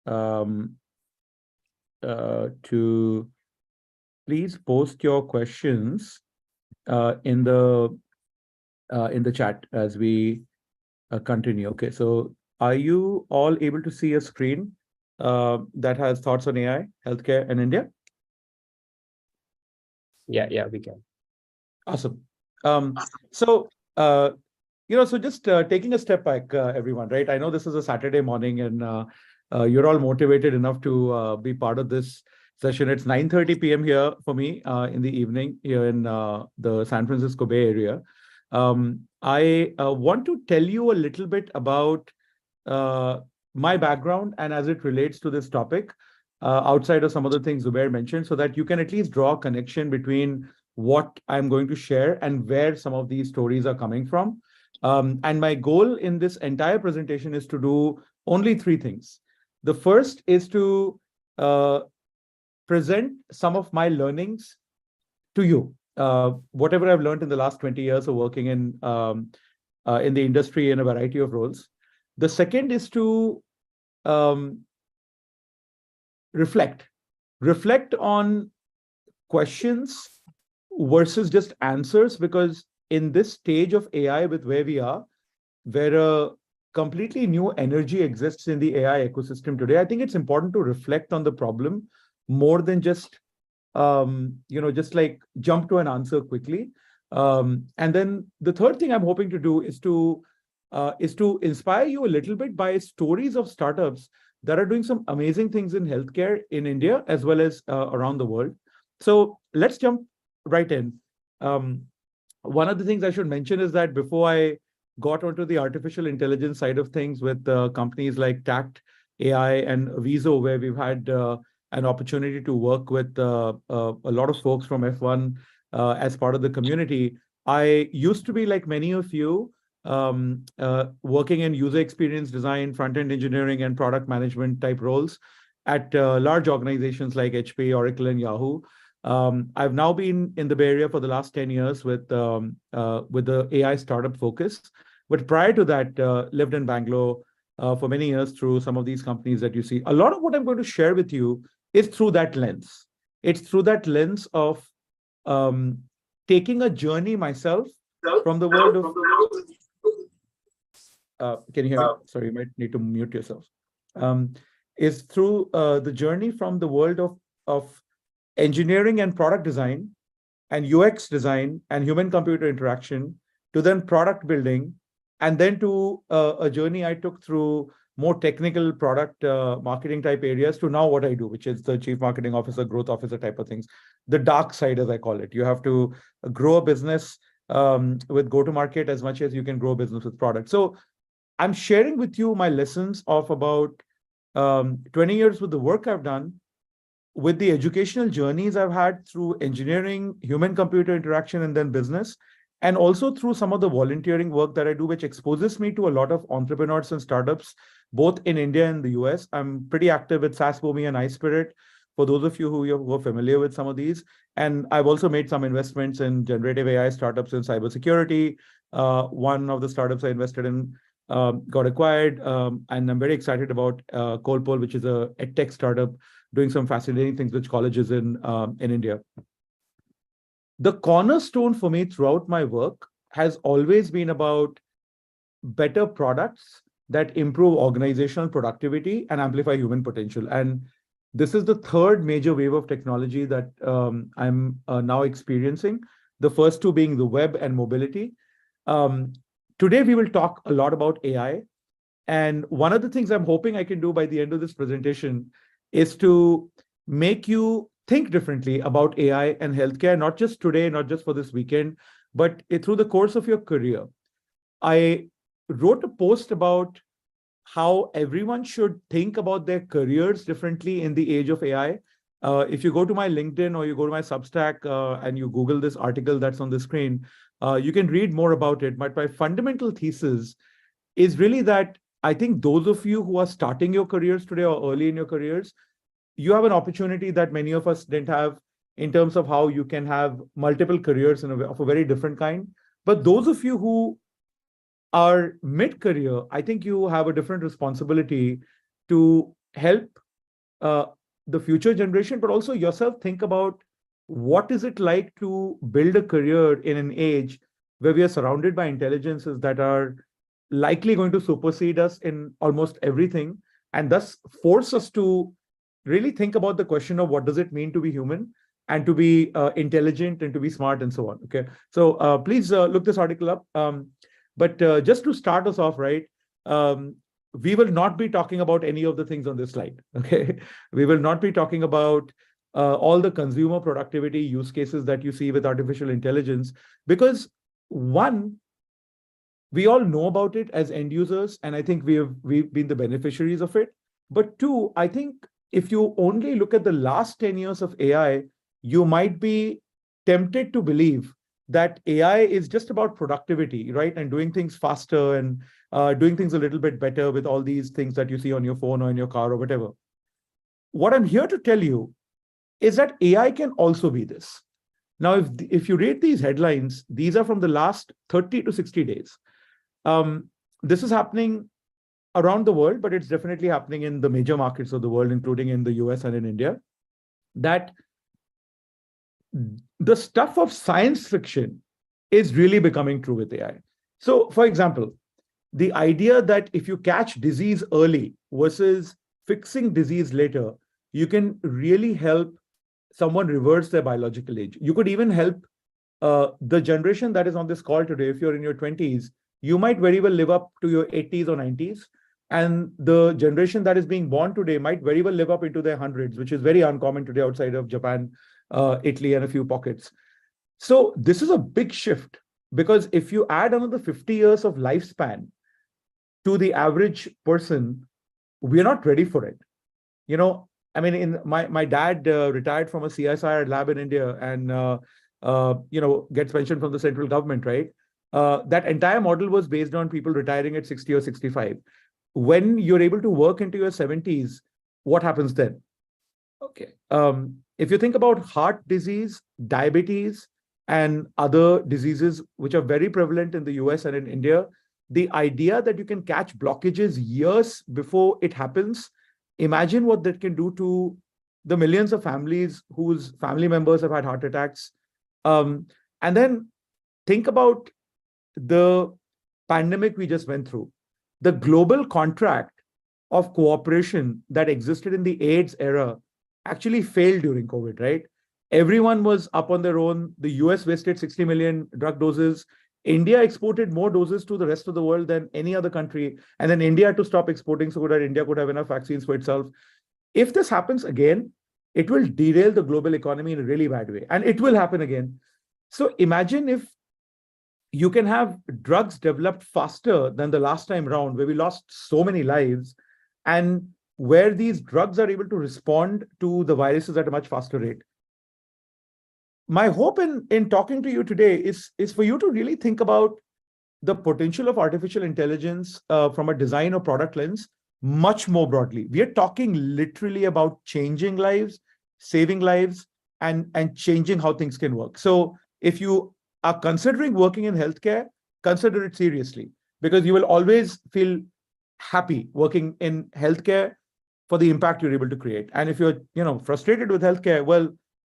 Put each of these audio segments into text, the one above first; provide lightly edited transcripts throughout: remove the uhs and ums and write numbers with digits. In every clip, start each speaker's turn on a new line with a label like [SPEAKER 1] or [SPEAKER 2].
[SPEAKER 1] um, to please post your questions in the chat as we continue. Okay, so are you all able to see a screen that has thoughts on AI, healthcare, and India?
[SPEAKER 2] Yeah, we can.
[SPEAKER 1] Awesome. So, so just taking a step back, everyone, right? I know this is a Saturday morning and you're all motivated enough to be part of this session. It's 9:30 p.m. here for me in the evening here in the San Francisco Bay Area. I want to tell you a little bit about my background and as it relates to this topic, outside of some of the things Zubair mentioned, so that you can at least draw a connection between what I'm going to share and where some of these stories are coming from. And my goal in this entire presentation is to do only three things. The first is to present some of my learnings to you, whatever I've learned in the last 20 years of working in the industry in a variety of roles. The second is to reflect on questions versus just answers, because in this stage of AI with where we are, where a completely new energy exists in the AI ecosystem today, I think it's important to reflect on the problem more than just just like jump to an answer quickly. And then the third thing I'm hoping to do is to inspire you a little bit by stories of startups that are doing some amazing things in healthcare in India as well as around the world. So let's jump right in. One of the things I should mention is that before I got onto the artificial intelligence side of things with companies like Tact AI and Viso, where we've had an opportunity to work with a lot of folks from F1 as part of the community. I used to be, like many of you, working in user experience design, front-end engineering, and product management type roles at large organizations like HP, Oracle, and Yahoo. I've now been in the Bay Area for the last 10 years with the AI startup focus. But prior to that, lived in Bangalore for many years through some of these companies that you see. A lot of what I'm going to share with you is through that lens. It's through that lens of taking a journey myself from the world of... can you hear me? Sorry, you might need to mute yourself. Is through the journey from the world of engineering and product design and UX design and human-computer interaction to then product building, and then to a journey I took through more technical product marketing type areas to now what I do, which is the chief marketing officer, growth officer type of things. The dark side, as I call it. You have to grow a business with go-to-market as much as you can grow a business with product. So I'm sharing with you my lessons of about 20 years with the work I've done, with the educational journeys I've had through engineering, human-computer interaction, and then business, and also through some of the volunteering work that I do, which exposes me to a lot of entrepreneurs and startups, both in India and the US. I'm pretty active with SaaS Boomi and iSpirit, for those of you who are familiar with some of these. And I've also made some investments in generative AI startups in cybersecurity. One of the startups I invested in got acquired, and I'm very excited about Colpol, which is a edtech startup doing some fascinating things with colleges in India. The cornerstone for me throughout my work has always been about better products that improve organizational productivity and amplify human potential. And this is the third major wave of technology that I'm now experiencing. The first two being the web and mobility. Today, we will talk a lot about AI. And one of the things I'm hoping I can do by the end of this presentation is to make you think differently about AI and healthcare, not just today, not just for this weekend, but through the course of your career. I wrote a post about how everyone should think about their careers differently in the age of AI. If you go to my LinkedIn or you go to my Substack and you Google this article that's on the screen, you can read more about it. But my fundamental thesis is really that I think those of you who are starting your careers today or early in your careers, you have an opportunity that many of us didn't have in terms of how you can have multiple careers of a very different kind. But those of you who are mid-career, I think you have a different responsibility to help uh, the future generation, but also yourself think about what is it like to build a career in an age where we are surrounded by intelligences that are likely going to supersede us in almost everything, and thus force us to really think about the question of what does it mean to be human and to be intelligent and to be smart and so on. Okay, so please look this article up. But just to start us off, right? We will not be talking about any of the things on this slide. Okay, we will not be talking about all the consumer productivity use cases that you see with artificial intelligence, because one, we all know about it as end users, and I think we've been the beneficiaries of it. But two, I think if you only look at the last 10 years of AI, you might be tempted to believe that AI is just about productivity, right? And doing things faster and doing things a little bit better with all these things that you see on your phone or in your car or whatever. What I'm here to tell you is that AI can also be this. Now, if you read these headlines, these are from the last 30 to 60 days. This is happening around the world, but it's definitely happening in the major markets of the world, including in the US and in India, that the stuff of science fiction is really becoming true with AI. So, for example, the idea that if you catch disease early versus fixing disease later, you can really help someone reverse their biological age. You could even help the generation that is on this call today. If you're in your 20s, you might very well live up to your 80s or 90s. And the generation that is being born today might very well live up into their hundreds, which is very uncommon today outside of Japan, Italy, and a few pockets. So this is a big shift, because if you add another 50 years of lifespan to the average person, we're not ready for it. You know, I mean, my dad retired from a CSIR lab in India and gets pension from the central government, right? That entire model was based on people retiring at 60 or 65. When you're able to work into your 70s, what happens then? Okay. If you think about heart disease, diabetes, and other diseases which are very prevalent in the US and in India, the idea that you can catch blockages years before it happens, imagine what that can do to the millions of families whose family members have had heart attacks. And then think about the pandemic we just went through. The global contract of cooperation that existed in the AIDS era actually failed during COVID, right? Everyone was up on their own. The US wasted 60 million drug doses. India exported more doses to the rest of the world than any other country. And then India had to stop exporting so that India could have enough vaccines for itself. If this happens again, it will derail the global economy in a really bad way. And it will happen again. So imagine if you can have drugs developed faster than the last time round, where we lost so many lives, and where these drugs are able to respond to the viruses at a much faster rate. My hope in talking to you today is for you to really think about the potential of artificial intelligence from a design or product lens much more broadly. We are talking literally about changing lives, saving lives, and changing how things can work. So if you are considering working in healthcare, consider it seriously, because you will always feel happy working in healthcare for the impact you're able to create. And if you're frustrated with healthcare, well,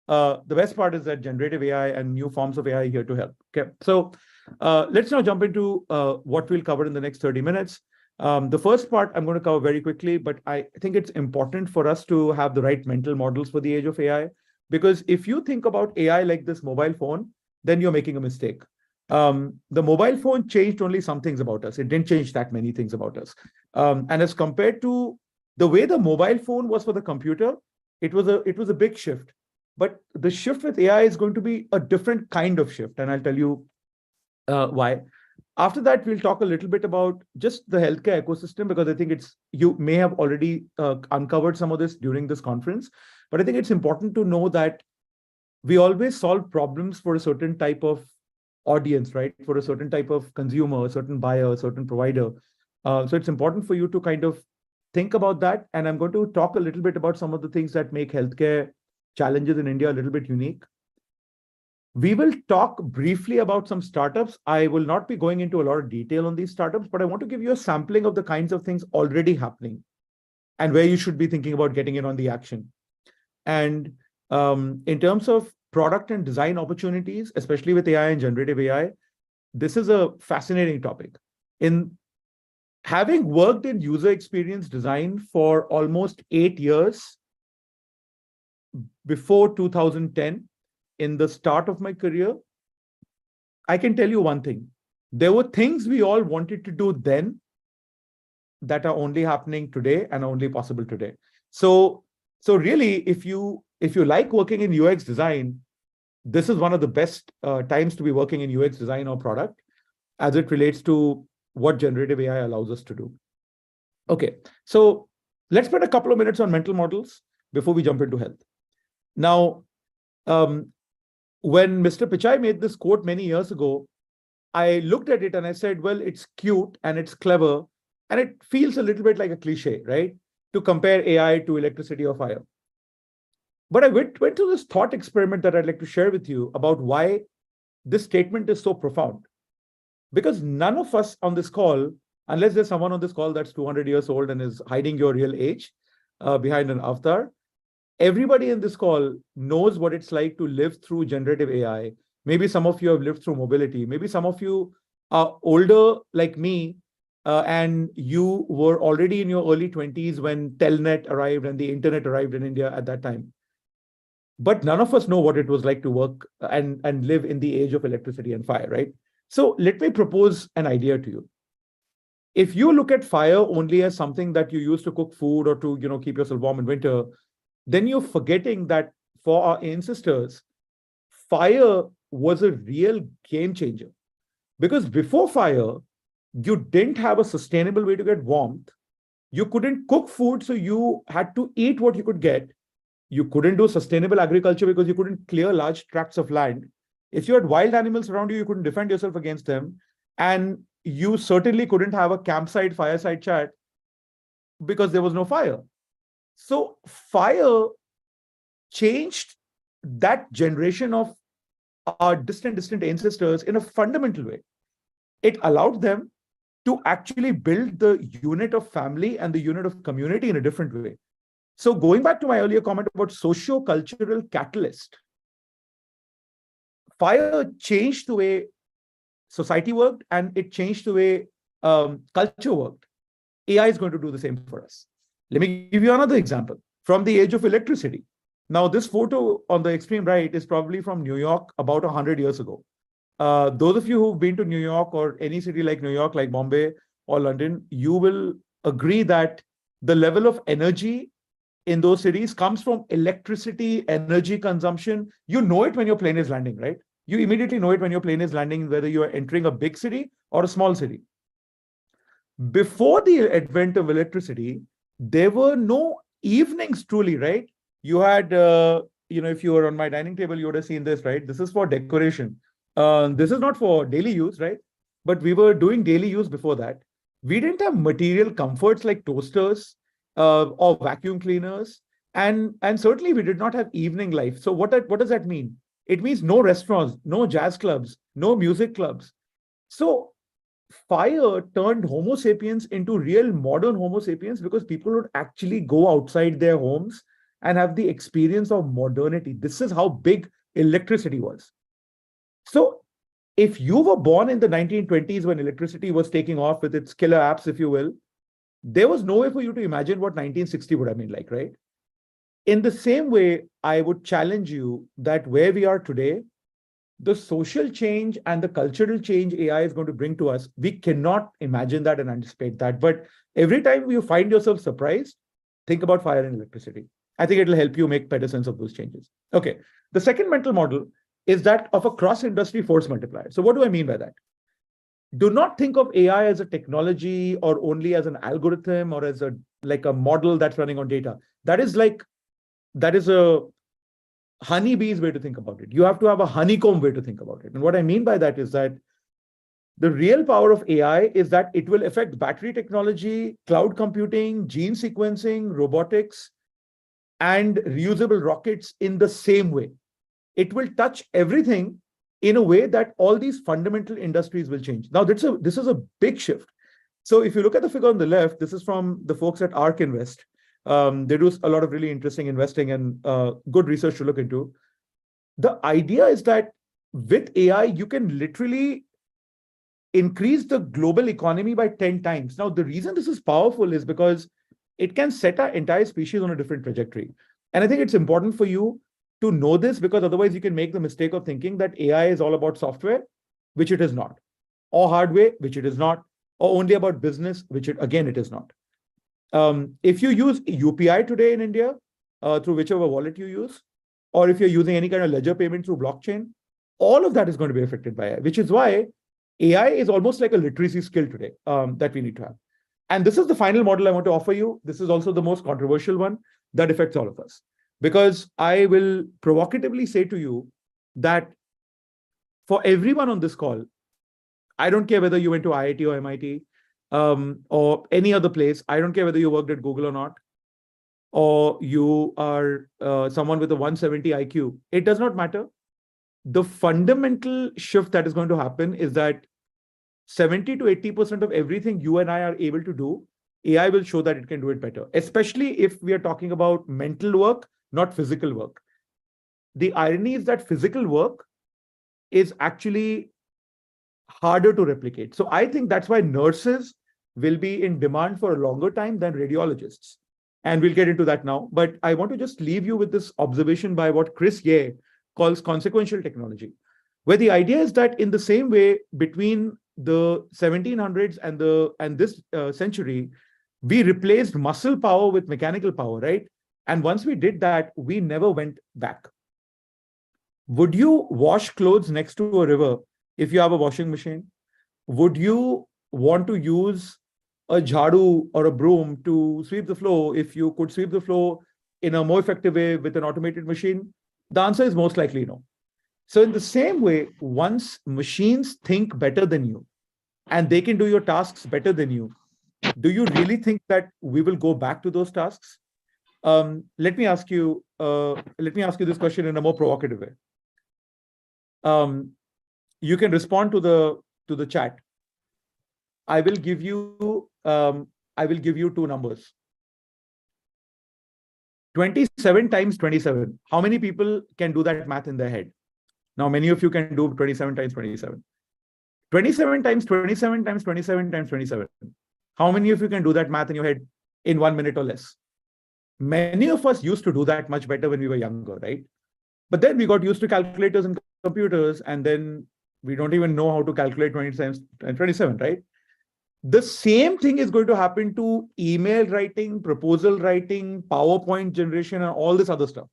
[SPEAKER 1] the best part is that generative AI and new forms of AI are here to help. Okay, so let's now jump into what we'll cover in the next 30 minutes. The first part I'm going to cover very quickly, but I think it's important for us to have the right mental models for the age of AI, because if you think about AI like this mobile phone, then you're making a mistake. The mobile phone changed only some things about us. It didn't change that many things about us. And as compared to the way the mobile phone was for the computer, it was a big shift. But the shift with AI is going to be a different kind of shift, and I'll tell you why. After that, we'll talk a little bit about just the healthcare ecosystem, because I think you may have already uncovered some of this during this conference, but I think it's important to know that we always solve problems for a certain type of audience, right? For a certain type of consumer, a certain buyer, a certain provider. So it's important for you to kind of think about that. And I'm going to talk a little bit about some of the things that make healthcare challenges in India a little bit unique. We will talk briefly about some startups. I will not be going into a lot of detail on these startups, but I want to give you a sampling of the kinds of things already happening. and where you should be thinking about getting in on the action. And in terms of product and design opportunities, especially with AI and generative AI, this is a fascinating topic. In having worked in user experience design for almost 8 years, before 2010, in the start of my career, I can tell you one thing. There were things we all wanted to do then that are only happening today and only possible today. So really, if you like working in UX design, this is one of the best times to be working in UX design or product as it relates to what generative AI allows us to do. Okay, so let's spend a couple of minutes on mental models before we jump into health. Now, when Mr. Pichai made this quote many years ago, I looked at it and I said, well, it's cute and it's clever, and it feels a little bit like a cliche, right? To compare AI to electricity or fire. But I went to this thought experiment that I'd like to share with you about why this statement is so profound. Because none of us on this call, unless there's someone on this call that's 200 years old and is hiding your real age behind an avatar, everybody in this call knows what it's like to live through generative AI. Maybe some of you have lived through mobility. Maybe some of you are older like me, and you were already in your early 20s when Telnet arrived and the internet arrived in India at that time. But none of us know what it was like to work and live in the age of electricity and fire, right? So let me propose an idea to you. If you look at fire only as something that you use to cook food or to keep yourself warm in winter, then you're forgetting that for our ancestors, fire was a real game changer. Because before fire, you didn't have a sustainable way to get warmth. You couldn't cook food, so you had to eat what you could get. You couldn't do sustainable agriculture because you couldn't clear large tracts of land. If you had wild animals around you, you couldn't defend yourself against them. And you certainly couldn't have a campsite, fireside chat because there was no fire. So fire changed that generation of our distant ancestors in a fundamental way. It allowed them to actually build the unit of family and the unit of community in a different way. So going back to my earlier comment about socio-cultural catalyst, fire changed the way society worked and it changed the way culture worked. AI is going to do the same for us. Let me give you another example from the age of electricity. Now, this photo on the extreme right is probably from New York about 100 years ago. Those of you who've been to New York or any city like New York, like Bombay or London, you will agree that the level of energy in those cities comes from electricity, energy consumption. You know it when your plane is landing, right? You immediately know it when your plane is landing, whether you are entering a big city or a small city. Before the advent of electricity, there were no evenings truly, right? You had, if you were on my dining table, you would have seen this, right? This is for decoration. This is not for daily use, right? But we were doing daily use before that. We didn't have material comforts like toasters or vacuum cleaners. And certainly we did not have evening life. So what does that mean? It means no restaurants, no jazz clubs, no music clubs. So fire turned Homo sapiens into real modern Homo sapiens because people would actually go outside their homes and have the experience of modernity. This is how big electricity was. So if you were born in the 1920s when electricity was taking off with its killer apps, if you will, there was no way for you to imagine what 1960 would have been like, right? In the same way, I would challenge you that where we are today, the social change and the cultural change AI is going to bring to us, we cannot imagine that and anticipate that. But every time you find yourself surprised, think about fire and electricity. I think it'll help you make better sense of those changes. Okay. The second mental model is that of a cross-industry force multiplier. So what do I mean by that? Do not think of AI as a technology or only as an algorithm or as a model that's running on data. That is a honeybee's way to think about it. You have to have a honeycomb way to think about it. And what I mean by that is that the real power of AI is that it will affect battery technology, cloud computing, gene sequencing, robotics, and reusable rockets in the same way. It will touch everything in a way that all these fundamental industries will change. Now, this is a big shift. So if you look at the figure on the left, this is from the folks at ARK Invest. They do a lot of really interesting investing and good research to look into. The idea is that with AI, you can literally increase the global economy by 10 times. Now, the reason this is powerful is because it can set our entire species on a different trajectory. And I think it's important for you to know this, because otherwise you can make the mistake of thinking that AI is all about software, which it is not, or hardware, which it is not, or only about business, which it is not. If you use UPI today in India, through whichever wallet you use, or if you're using any kind of ledger payment through blockchain, all of that is going to be affected by AI, which is why AI is almost like a literacy skill today that we need to have. And this is the final model I want to offer you. This is also the most controversial one that affects all of us, because I will provocatively say to you that for everyone on this call, I don't care whether you went to IIT or MIT or any other place. I don't care whether you worked at Google or not, or you are someone with a 170 IQ. It does not matter. The fundamental shift that is going to happen is that 70 to 80% of everything you and I are able to do, AI will show that it can do it better, especially if we are talking about mental work, not physical work. The irony is that physical work is actually harder to replicate. So I think that's why nurses will be in demand for a longer time than radiologists. And we'll get into that now. But I want to just leave you with this observation by what Chris Ye calls consequential technology, where the idea is that in the same way between the 1700s and this century, we replaced muscle power with mechanical power, right? And once we did that, we never went back. Would you wash clothes next to a river if you have a washing machine? Would you want to use a jhadu or a broom to sweep the floor if you could sweep the floor in a more effective way with an automated machine? The answer is most likely no. So in the same way, once machines think better than you and they can do your tasks better than you, do you really think that we will go back to those tasks? Let me ask you this question in a more provocative way. You can respond to the chat. I will give you two numbers. 27 times 27. How many people can do that math in their head? Now, many of you can do 27 times 27. 27 times 27 times 27 times 27. How many of you can do that math in your head in 1 minute or less? Many of us used to do that much better when we were younger, right? But then we got used to calculators and computers, and then we don't even know how to calculate 20 times 27, right? The same thing is going to happen to email writing, proposal writing, PowerPoint generation, and all this other stuff.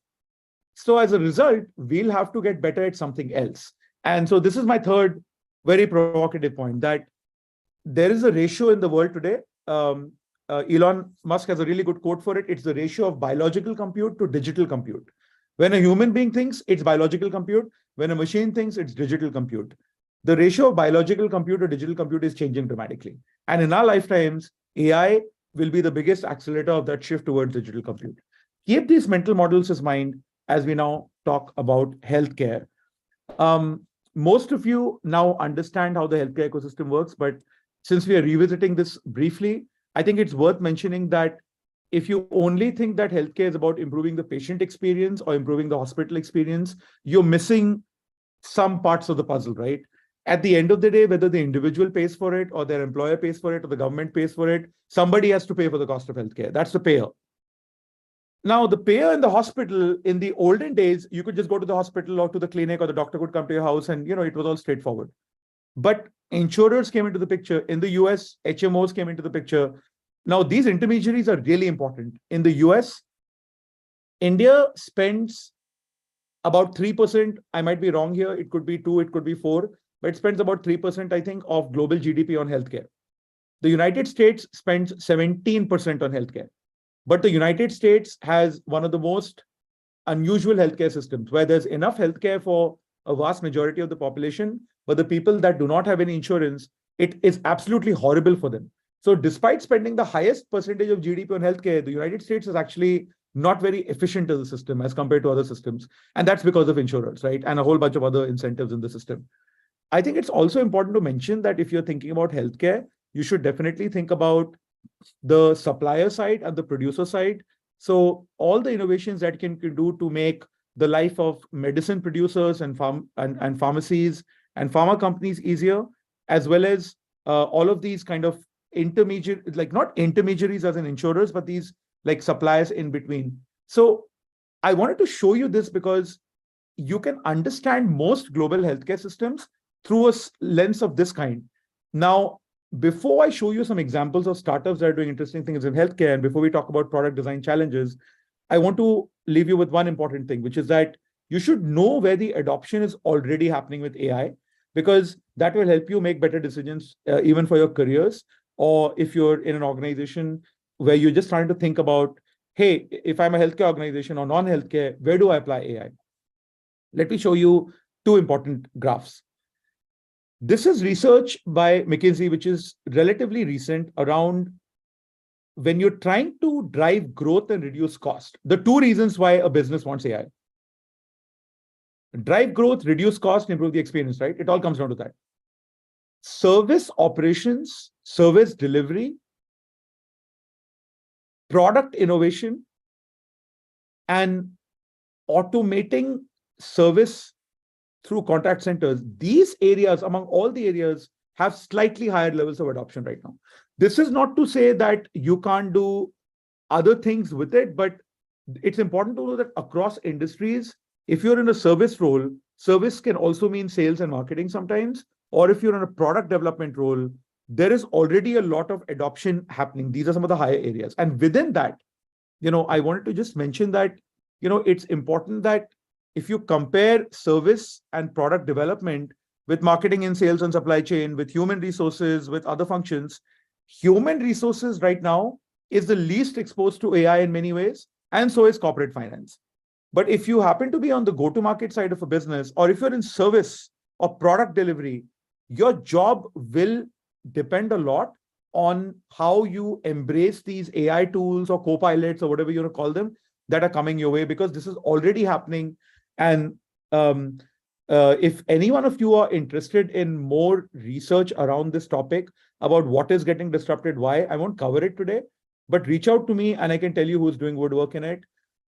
[SPEAKER 1] So as a result, we'll have to get better at something else. And so this is my third very provocative point, that there is a ratio in the world today. Elon Musk has a really good quote for it. It's the ratio of biological compute to digital compute. When a human being thinks, it's biological compute. When a machine thinks, it's digital compute. The ratio of biological compute to digital compute is changing dramatically. And in our lifetimes, AI will be the biggest accelerator of that shift towards digital compute. Keep these mental models in mind as we now talk about healthcare. Most of you now understand how the healthcare ecosystem works, but since we are revisiting this briefly, I think it's worth mentioning that if you only think that healthcare is about improving the patient experience or improving the hospital experience, you're missing some parts of the puzzle, right? At the end of the day, whether the individual pays for it or their employer pays for it or the government pays for it, somebody has to pay for the cost of healthcare. That's the payer. Now, the payer in the hospital, in the olden days, you could just go to the hospital or to the clinic, or the doctor could come to your house, and it was all straightforward. But insurers came into the picture. In the US, HMOs came into the picture. Now, these intermediaries are really important. In the US, India spends about 3%. I might be wrong here. It could be 2, it could be 4, but it spends about 3%, I think, of global GDP on healthcare. The United States spends 17% on healthcare. But the United States has one of the most unusual healthcare systems, where there's enough healthcare for a vast majority of the population, but the people that do not have any insurance, it is absolutely horrible for them. So despite spending the highest percentage of GDP on healthcare, the United States is actually not very efficient as a system as compared to other systems. And that's because of insurers, right? And a whole bunch of other incentives in the system. I think it's also important to mention that if you're thinking about healthcare, you should definitely think about the supplier side and the producer side. So all the innovations that can do to make the life of medicine producers and pharmacies and pharma companies easier, as well as all of these kind of intermediate, like not intermediaries as in insurers, but these like suppliers in between. So I wanted to show you this because you can understand most global healthcare systems through a lens of this kind. Now, before I show you some examples of startups that are doing interesting things in healthcare, and before we talk about product design challenges, I want to leave you with one important thing, which is that you should know where the adoption is already happening with AI, because that will help you make better decisions, even for your careers, or if you're in an organization where you're just trying to think about, hey, if I'm a healthcare organization or non-healthcare, where do I apply AI? Let me show you two important graphs. This is research by McKinsey, which is relatively recent, around when you're trying to drive growth and reduce cost. The two reasons why a business wants AI. Drive growth, reduce cost, improve the experience, right? It all comes down to that. Service operations, service delivery, product innovation, and automating service through contact centers. These areas, among all the areas, have slightly higher levels of adoption right now. This is not to say that you can't do other things with it, but it's important to know that across industries, if you're in a service role, service can also mean sales and marketing sometimes, or if you're in a product development role, there is already a lot of adoption happening. These are some of the higher areas. And within that, I wanted to just mention that, it's important that if you compare service and product development with marketing and sales and supply chain, with human resources, with other functions, human resources right now is the least exposed to AI in many ways, and so is corporate finance. But if you happen to be on the go-to-market side of a business, or if you're in service or product delivery, your job will depend a lot on how you embrace these AI tools or co-pilots or whatever you want to call them that are coming your way, because this is already happening. And if any one of you are interested in more research around this topic about what is getting disrupted, why, I won't cover it today, but reach out to me and I can tell you who's doing good work in it.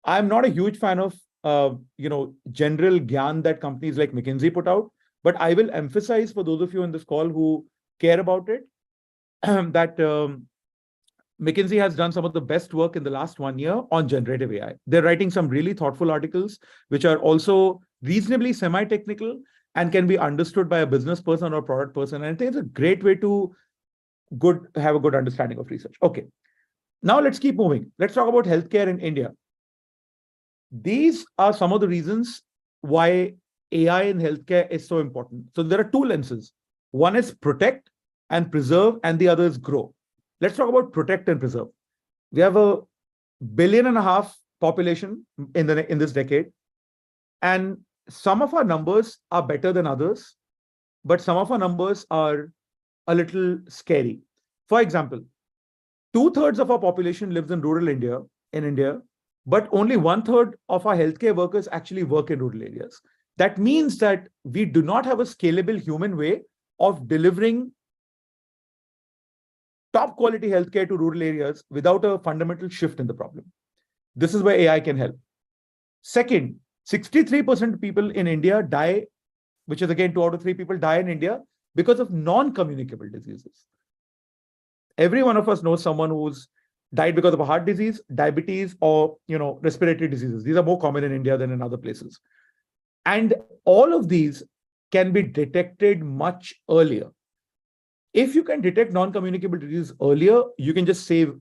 [SPEAKER 1] I'm not a huge fan of, general gyan that companies like McKinsey put out, but I will emphasize for those of you in this call who care about it, that McKinsey has done some of the best work in the last 1 year on generative AI. They're writing some really thoughtful articles, which are also reasonably semi-technical and can be understood by a business person or product person. And I think it's a great way to have a good understanding of research. Okay, now let's keep moving. Let's talk about healthcare in India. These are some of the reasons why AI in healthcare is so important. So there are two lenses. One is protect and preserve, and the other is grow. Let's talk about protect and preserve. We have a 1.5 billion population in this decade, and some of our numbers are better than others, but some of our numbers are a little scary. For example, 2/3 of our population lives in rural India, but only 1/3 of our healthcare workers actually work in rural areas. That means that we do not have a scalable human way of delivering top quality healthcare to rural areas without a fundamental shift in the problem. This is where AI can help. Second, 63% of people in India die, which is again 2 out of 3 people die in India because of non-communicable diseases. Every one of us knows someone who's died because of a heart disease, diabetes, or respiratory diseases. These are more common in India than in other places. And all of these can be detected much earlier. If you can detect non-communicable disease earlier, you can just save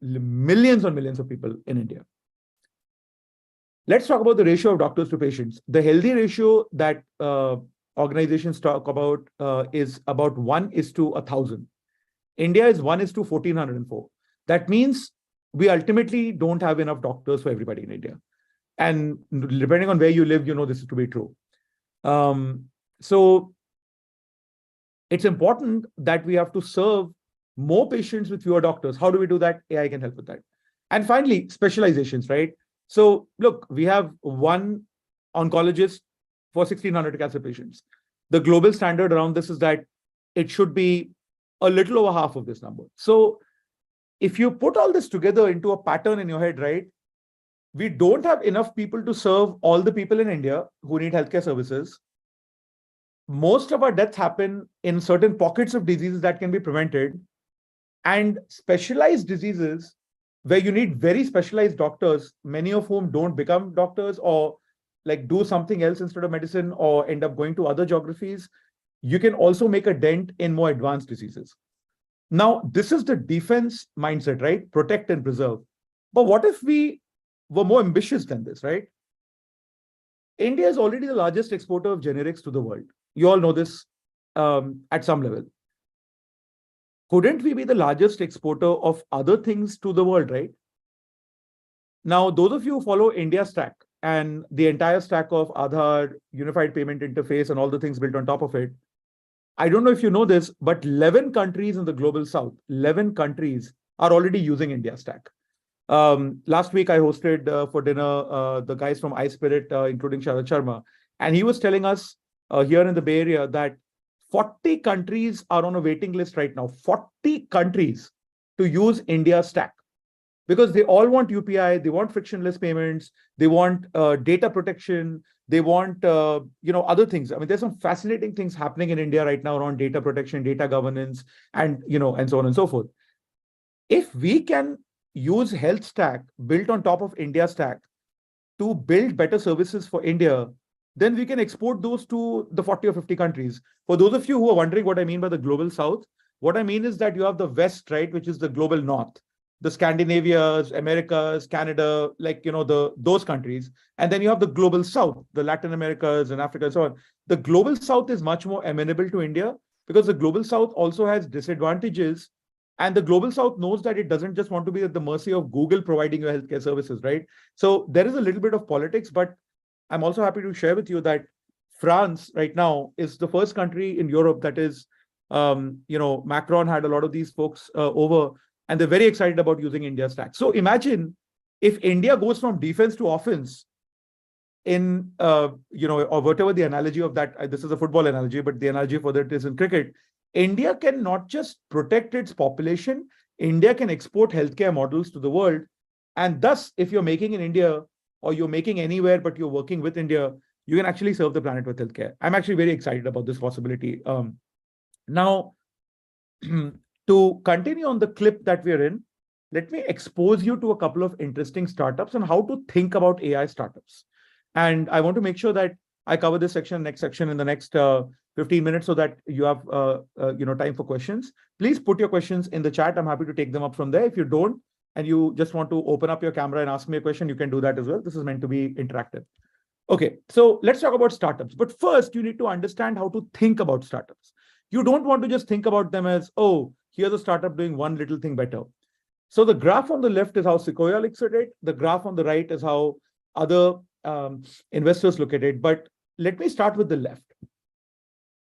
[SPEAKER 1] millions and millions of people in India. Let's talk about the ratio of doctors to patients. The healthy ratio that organizations talk about is about 1:1,000. India is 1:1,404. That means we ultimately don't have enough doctors for everybody in India. And depending on where you live, this is to be true. So it's important that we have to serve more patients with fewer doctors. How do we do that? AI can help with that. And finally, specializations, right? So look, we have one oncologist for 1,600 cancer patients. The global standard around this is that it should be a little over half of this number. So if you put all this together into a pattern in your head, right? We don't have enough people to serve all the people in India who need healthcare services. Most of our deaths happen in certain pockets of diseases that can be prevented, and specialized diseases where you need very specialized doctors, many of whom don't become doctors or like do something else instead of medicine or end up going to other geographies. You can also make a dent in more advanced diseases. Now, this is the defense mindset, right? Protect and preserve. But what if we were more ambitious than this, right? India is already the largest exporter of generics to the world. You all know this at some level. Couldn't we be the largest exporter of other things to the world, right? Now, those of you who follow India Stack and the entire stack of Aadhaar, Unified Payment Interface, and all the things built on top of it, I don't know if you know this, but 11 countries in the global south, 11 countries are already using India Stack. Last week, I hosted for dinner the guys from iSpirit, including Sharad Sharma, and he was telling us here in the Bay Area that 40 countries are on a waiting list right now, 40 countries to use India Stack, because they all want UPI, they want frictionless payments, they want data protection, they want other things. I mean, there's some fascinating things happening in India right now around data protection, data governance, and and so on and so forth. If we can use Health Stack built on top of India Stack to build better services for India, then we can export those to the 40 or 50 countries. For those of you who are wondering what I mean by the global south, what I mean is that you have the West, right, which is the global north, the Scandinavias, Americas, Canada, those countries. And then you have the global south, the Latin Americas and Africa and so on. The global south is much more amenable to India because the global south also has disadvantages. And the global south knows that it doesn't just want to be at the mercy of Google providing you healthcare services, right? So there is a little bit of politics, but I'm also happy to share with you that France right now is the first country in Europe that is, Macron had a lot of these folks over, and they're very excited about using India Stack. So imagine if India goes from defense to offense in, or whatever the analogy of that, this is a football analogy, but the analogy for that is in cricket. India can not just protect its population, India can export healthcare models to the world. And thus, if you're making in India or you're making anywhere, but you're working with India, you can actually serve the planet with healthcare. I'm actually very excited about this possibility. Now, to continue on the clip that we're in, let me expose you to a couple of interesting startups and how to think about AI startups. And I want to make sure that I cover this next section in the next 15 minutes so that you have time for questions. Please put your questions in the chat. I'm happy to take them up from there. If you don't, and you just want to open up your camera and ask me a question, you can do that as well. This is meant to be interactive. Okay, so let's talk about startups. But first, you need to understand how to think about startups. You don't want to just think about them as, oh, here's a startup doing one little thing better. So the graph on the left is how Sequoia looks at it. The graph on the right is how other investors look at it. But let me start with the left.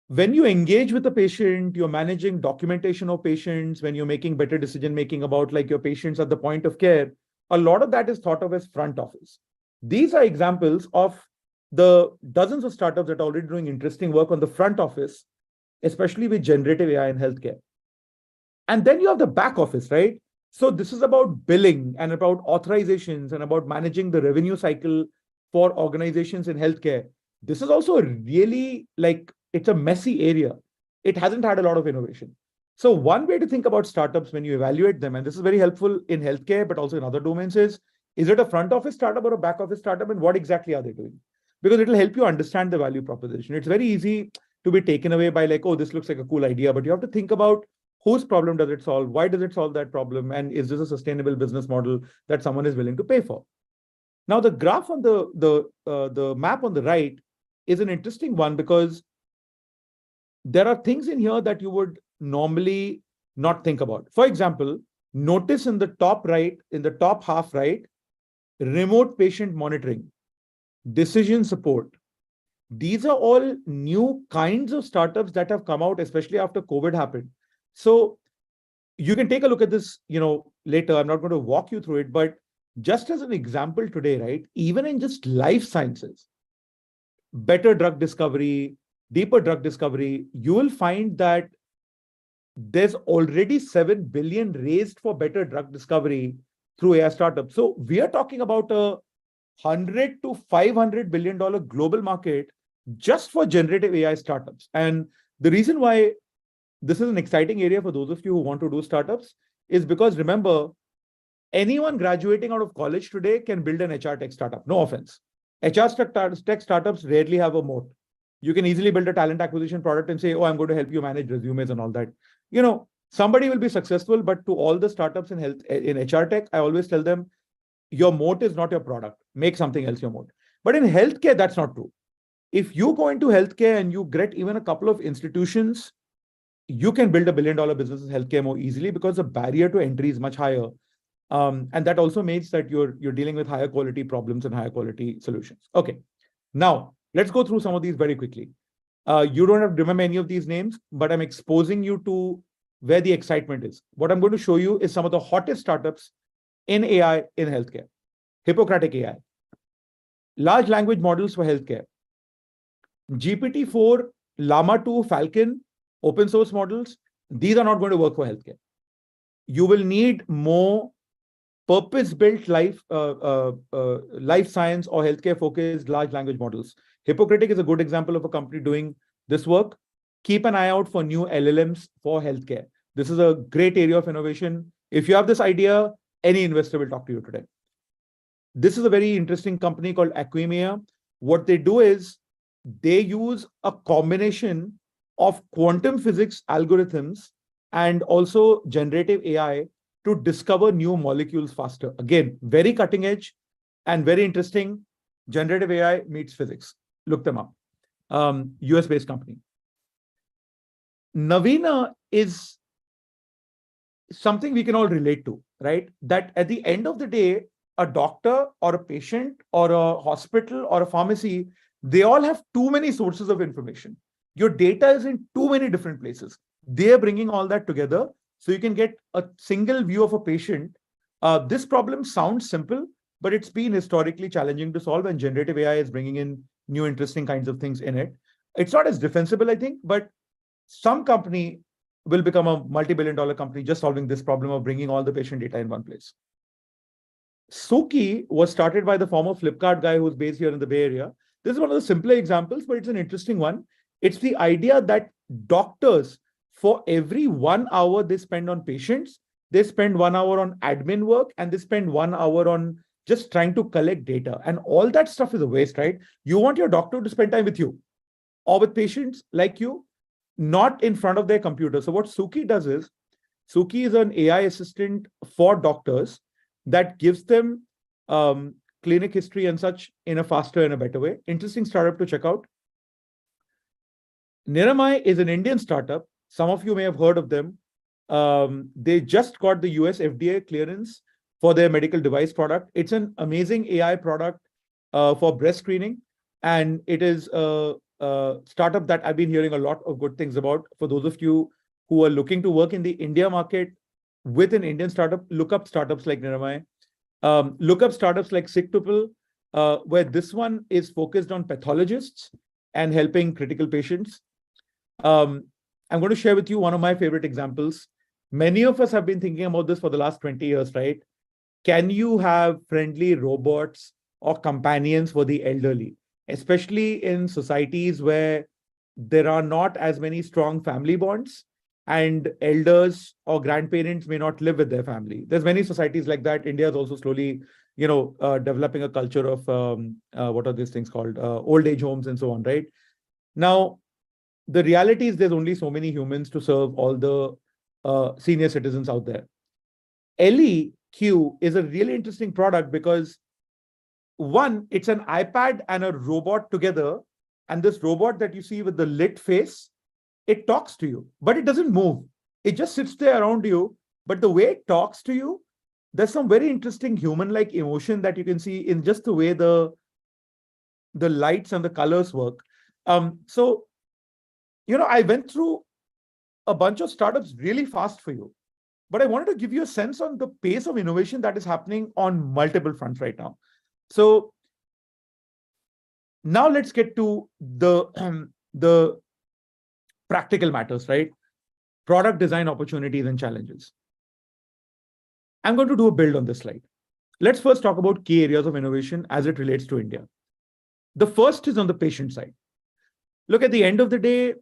[SPEAKER 1] When you engage with a patient, you're managing documentation of patients, when you're making better decision-making about your patients at the point of care, a lot of that is thought of as front office. These are examples of the dozens of startups that are already doing interesting work on the front office, especially with generative AI in healthcare. And then you have the back office, right? So this is about billing and about authorizations and about managing the revenue cycle for organizations in healthcare. This is also really it's a messy area. It hasn't had a lot of innovation. So one way to think about startups when you evaluate them, and this is very helpful in healthcare, but also in other domains, is it a front office startup or a back office startup, and what exactly are they doing? Because it'll help you understand the value proposition. It's very easy to be taken away by oh, this looks like a cool idea, but you have to think about whose problem does it solve? Why does it solve that problem? And is this a sustainable business model that someone is willing to pay for? Now, the graph on the map on the right is an interesting one because there are things in here that you would normally not think about. For example, notice in the top right, in the top half right, remote patient monitoring, decision support. These are all new kinds of startups that have come out, especially after COVID happened. So you can take a look at this, later. I'm not going to walk you through it, but just as an example today, right? Even in just life sciences, better drug discovery, deeper drug discovery, you will find that there's already 7 billion raised for better drug discovery through AI startups. So we are talking about a 100 to 500 billion dollar global market just for generative AI startups. And the reason why this is an exciting area for those of you who want to do startups is because, remember, anyone graduating out of college today can build an HR tech startup. No offense. Tech startups rarely have a moat. You can easily build a talent acquisition product and say, oh, I'm going to help you manage resumes and all that. Somebody will be successful, but to all the startups in HR tech, I always tell them, your moat is not your product. Make something else your moat. But in healthcare, that's not true. If you go into healthcare and you get even a couple of institutions, you can build $1 billion business in healthcare more easily because the barrier to entry is much higher. And that also means that you're dealing with higher quality problems and higher quality solutions. Okay, now let's go through some of these very quickly. You don't have to remember any of these names, but I'm exposing you to where the excitement is. What I'm going to show you is some of the hottest startups in AI in healthcare. Hippocratic AI, large language models for healthcare, GPT-4, Llama 2, Falcon, open source models. These are not going to work for healthcare. You will need more purpose-built life science or healthcare-focused large language models. Hippocratic is a good example of a company doing this work. Keep an eye out for new LLMs for healthcare. This is a great area of innovation. If you have this idea, any investor will talk to you today. This is a very interesting company called Aquimia. What they do is they use a combination of quantum physics algorithms and also generative AI to discover new molecules faster. Again, very cutting edge and very interesting. Generative AI meets physics. Look them up. US-based company. Navina is something we can all relate to, right? That at the end of the day, a doctor or a patient or a hospital or a pharmacy, they all have too many sources of information. Your data is in too many different places. They're bringing all that together so you can get a single view of a patient. This problem sounds simple, but it's been historically challenging to solve, and generative AI is bringing in new interesting kinds of things in it. It's not as defensible, I think, but some company will become a multi-billion-dollar company just solving this problem of bringing all the patient data in one place. Suki was started by the former Flipkart guy who's based here in the Bay Area. This is one of the simpler examples, but it's an interesting one. It's the idea that doctors, for every 1 hour they spend on patients, they spend 1 hour on admin work and they spend 1 hour on just trying to collect data. And all that stuff is a waste, right? You want your doctor to spend time with you or with patients like you, not in front of their computer. So what Suki does is, Suki is an AI assistant for doctors that gives them clinic history and such in a faster and a better way. Interesting startup to check out. Niramai is an Indian startup. Some of you may have heard of them. They just got the US FDA clearance for their medical device product. It's an amazing AI product for breast screening. And it is a startup that I've been hearing a lot of good things about. For those of you who are looking to work in the India market with an Indian startup, look up startups like Niramai. Look up startups like Sigtuple, where this one is focused on pathologists and helping critical patients. I'm going to share with you one of my favorite examples. Many of us have been thinking about this for the last 20 years, right? Can you have friendly robots or companions for the elderly, especially in societies where there are not as many strong family bonds and elders or grandparents may not live with their family? There's many societies like that. India is also slowly, developing a culture of what are these things called? Old age homes and so on, right? Now, the reality is there's only so many humans to serve all the senior citizens out there. Ellie Q is a really interesting product because, one, it's an iPad and a robot together. And this robot that you see with the lit face, it talks to you, but it doesn't move. It just sits there around you. But the way it talks to you, there's some very interesting human-like emotion that you can see in just the way the lights and the colors work. So, I went through a bunch of startups really fast for you, but I wanted to give you a sense on the pace of innovation that is happening on multiple fronts right now. So now let's get to the practical matters, right? product design opportunities and challenges. I'm going to do a build on this slide. Let's first talk about key areas of innovation as it relates to India. The first is on the patient side. Look, at the end of the day,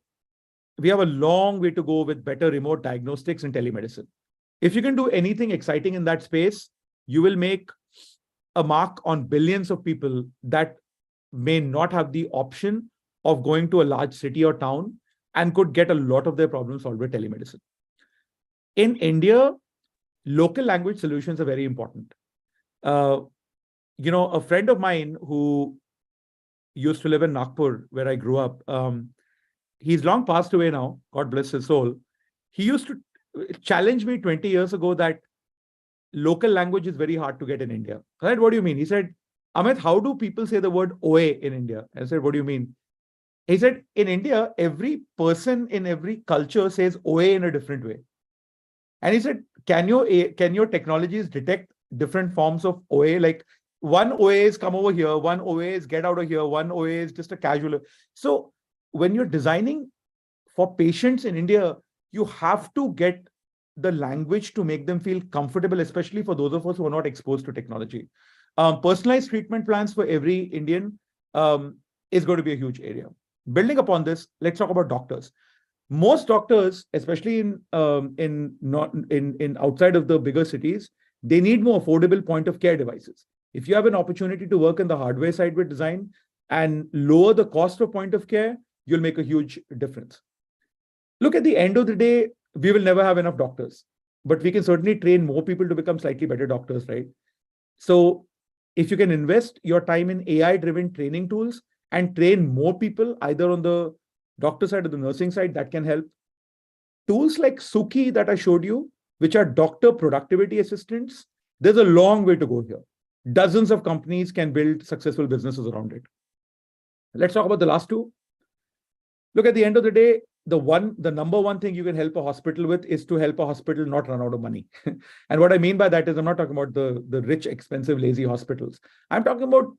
[SPEAKER 1] we have a long way to go with better remote diagnostics and telemedicine. If you can do anything exciting in that space, you will make a mark on billions of people that may not have the option of going to a large city or town and could get a lot of their problems solved with telemedicine. In India, local language solutions are very important. A friend of mine who used to live in Nagpur, where I grew up, he's long passed away now, God bless his soul. He used to challenge me 20 years ago that local language is very hard to get in India. I said, what do you mean? He said, Amit, how do people say the word OA in India? I said, what do you mean? He said, in India, every person in every culture says OA in a different way. And he said, can your technologies detect different forms of OA? Like one OA is come over here, one OA is get out of here, one OA is just a casual. So when you're designing for patients in India, you have to get the language to make them feel comfortable, especially for those of us who are not exposed to technology. Personalized treatment plans for every Indian is going to be a huge area. Building upon this, let's talk about doctors. Most doctors, especially in outside of the bigger cities, they need more affordable point of care devices. If you have an opportunity to work in the hardware side with design and lower the cost of point of care, you'll make a huge difference. Look, at the end of the day, we will never have enough doctors, but we can certainly train more people to become slightly better doctors, right? So if you can invest your time in AI-driven training tools and train more people, either on the doctor side or the nursing side, that can help. Tools like Suki that I showed you, which are doctor productivity assistants, there's a long way to go here. Dozens of companies can build successful businesses around it. Let's talk about the last two. Look, at the end of the day, the number one thing you can help a hospital with is to help a hospital not run out of money. And what I mean by that is I'm not talking about the rich, expensive, lazy hospitals. I'm talking about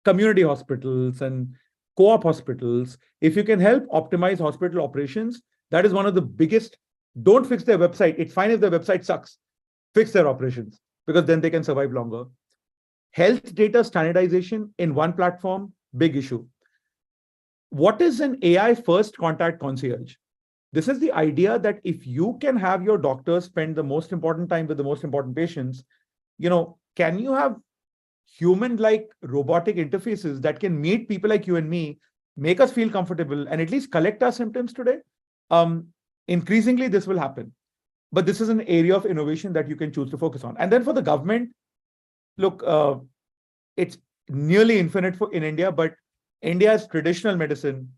[SPEAKER 1] community hospitals and co-op hospitals. If you can help optimize hospital operations, that is one of the biggest. Don't fix their website. It's fine if their website sucks. Fix their operations, because then they can survive longer. Health data standardization in one platform, big issue. What is an AI first contact concierge? This is the idea that if you can have your doctors spend the most important time with the most important patients, can you have human-like robotic interfaces that can meet people like you and me, make us feel comfortable, and at least collect our symptoms today? Increasingly, this will happen. But this is an area of innovation that you can choose to focus on. And then for the government, look, it's nearly infinite in India, but India's traditional medicine,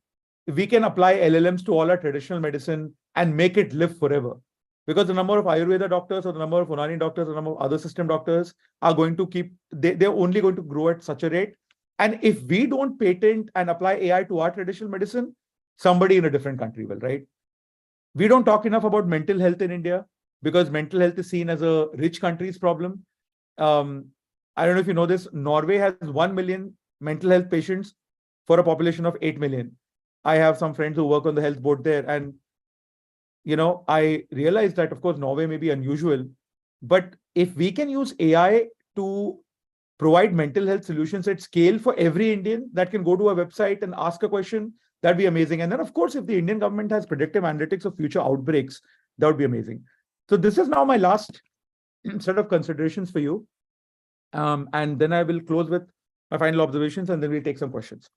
[SPEAKER 1] we can apply LLMs to all our traditional medicine and make it live forever. Because the number of Ayurveda doctors or the number of Unani doctors or the number of other system doctors are going to they're only going to grow at such a rate. And if we don't patent and apply AI to our traditional medicine, somebody in a different country will, right? We don't talk enough about mental health in India because mental health is seen as a rich country's problem. I don't know if you know this, Norway has 1 million mental health patients for a population of 8 million. I have some friends who work on the health board there. And, I realized that, of course, Norway may be unusual, but if we can use AI to provide mental health solutions at scale for every Indian that can go to a website and ask a question, that'd be amazing. And then, of course, if the Indian government has predictive analytics of future outbreaks, that would be amazing. So this is now my last set of considerations for you. And then I will close with my final observations, and then we'll take some questions.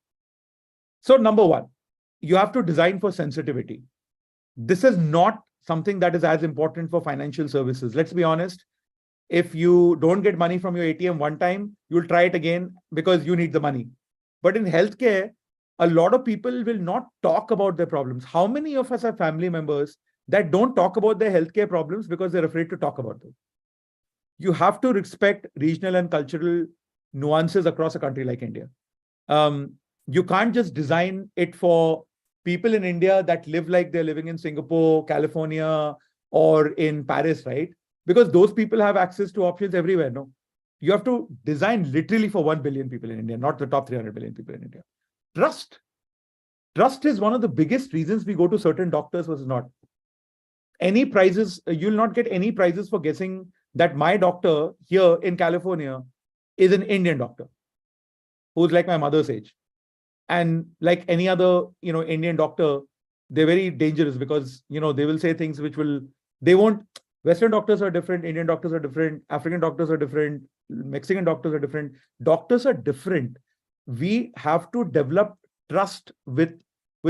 [SPEAKER 1] So number one, you have to design for sensitivity. This is not something that is as important for financial services. Let's be honest. If you don't get money from your ATM one time, you'll try it again because you need the money. But in healthcare, a lot of people will not talk about their problems. How many of us have family members that don't talk about their healthcare problems because they're afraid to talk about them? You have to respect regional and cultural nuances across a country like India. You can't just design it for people in India that live like they're living in Singapore, California, or in Paris, right? Because those people have access to options everywhere, no? You have to design literally for 1 billion people in India, not the top 300 billion people in India. Trust. Trust is one of the biggest reasons we go to certain doctors versus not. any prizes. You'll not get any prizes for guessing that my doctor here in California is an Indian doctor who's like my mother's age. And like any other, Indian doctor, they're very dangerous because, they will say things which they won't. Western doctors are different, Indian doctors are different, African doctors are different, Mexican doctors are different. Doctors are different. We have to develop trust with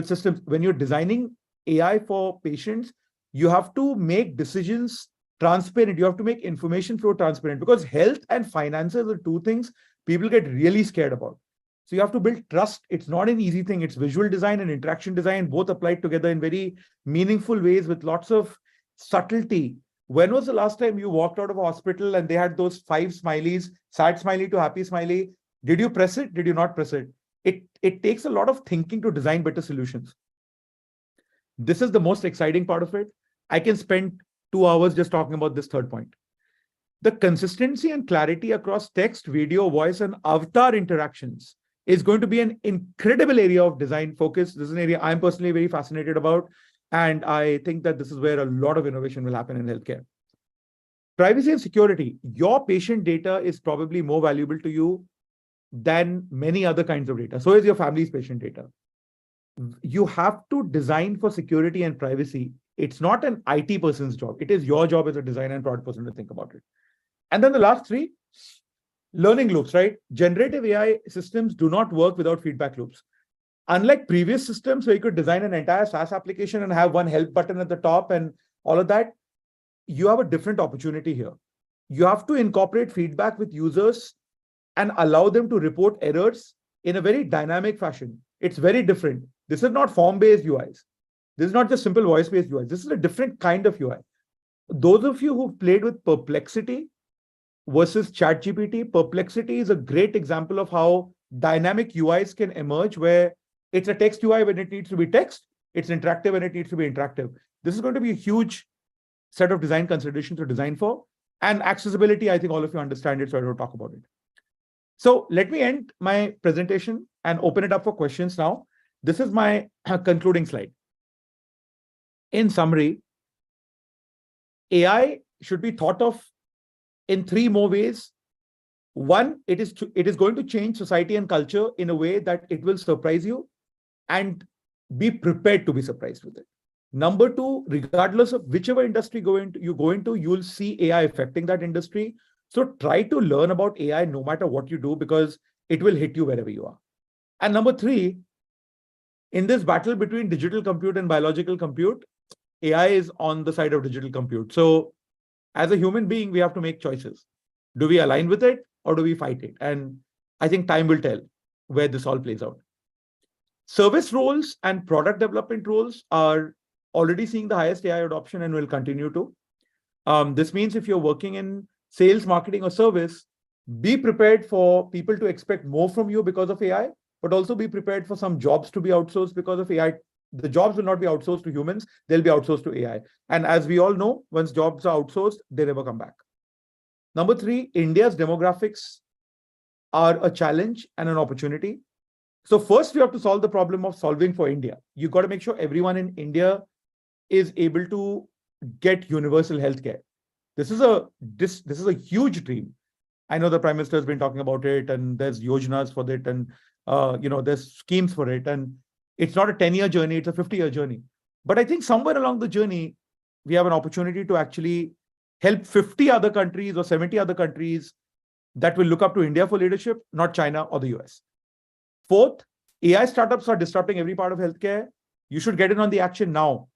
[SPEAKER 1] systems. When you're designing AI for patients, you have to make decisions transparent. You have to make information flow transparent, because health and finances are two things people get really scared about. So you have to build trust. It's not an easy thing. It's visual design and interaction design, both applied together in very meaningful ways with lots of subtlety. When was the last time you walked out of a hospital and they had those 5 smileys, sad smiley to happy smiley? Did you press it? Did you not press it? It takes a lot of thinking to design better solutions. This is the most exciting part of it. I can spend 2 hours just talking about this third point. The consistency and clarity across text, video, voice, and avatar interactions is going to be an incredible area of design focus. This is an area I'm personally very fascinated about. And I think that this is where a lot of innovation will happen in healthcare. Privacy and security. Your patient data is probably more valuable to you than many other kinds of data. So is your family's patient data. You have to design for security and privacy. It's not an IT person's job. It is your job as a designer and product person to think about it. And then the last 3, learning loops, right? Generative AI systems do not work without feedback loops. Unlike previous systems where you could design an entire SaaS application and have one help button at the top and all of that, you have a different opportunity here. You have to incorporate feedback with users and allow them to report errors in a very dynamic fashion. It's very different. This is not form-based UIs. This is not just simple voice-based UIs. This is a different kind of UI. Those of you who've played with Perplexity versus ChatGPT, Perplexity is a great example of how dynamic UIs can emerge, where it's a text UI when it needs to be text, it's interactive when it needs to be interactive. This is going to be a huge set of design considerations to design for. And accessibility, I think all of you understand it, so I don't talk about it. So let me end my presentation and open it up for questions now. This is my concluding slide. In summary, AI should be thought of in 3 more ways. One, it is going to change society and culture in a way that it will surprise you, and be prepared to be surprised with it. Number 2, regardless of whichever industry you go into, you'll see AI affecting that industry. So try to learn about AI no matter what you do, because it will hit you wherever you are. And number 3, in this battle between digital compute and biological compute, AI is on the side of digital compute. So as a human being, we have to make choices. Do we align with it or do we fight it? And I think time will tell where this all plays out. Service roles and product development roles are already seeing the highest AI adoption and will continue to. This means if you're working in sales, marketing, or service, be prepared for people to expect more from you because of AI, but also be prepared for some jobs to be outsourced because of AI. The jobs will not be outsourced to humans, they'll be outsourced to AI. And as we all know, once jobs are outsourced, they never come back. Number 3, India's demographics are a challenge and an opportunity. So first, we have to solve the problem of solving for India. You've got to make sure everyone in India is able to get universal healthcare. This is a huge dream. I know the Prime Minister has been talking about it, and there's yojanas for it, and there's schemes for it. And it's not a 10-year journey, it's a 50-year journey. But I think somewhere along the journey, we have an opportunity to actually help 50 other countries or 70 other countries that will look up to India for leadership, not China or the US. 4th, AI startups are disrupting every part of healthcare. You should get in on the action now,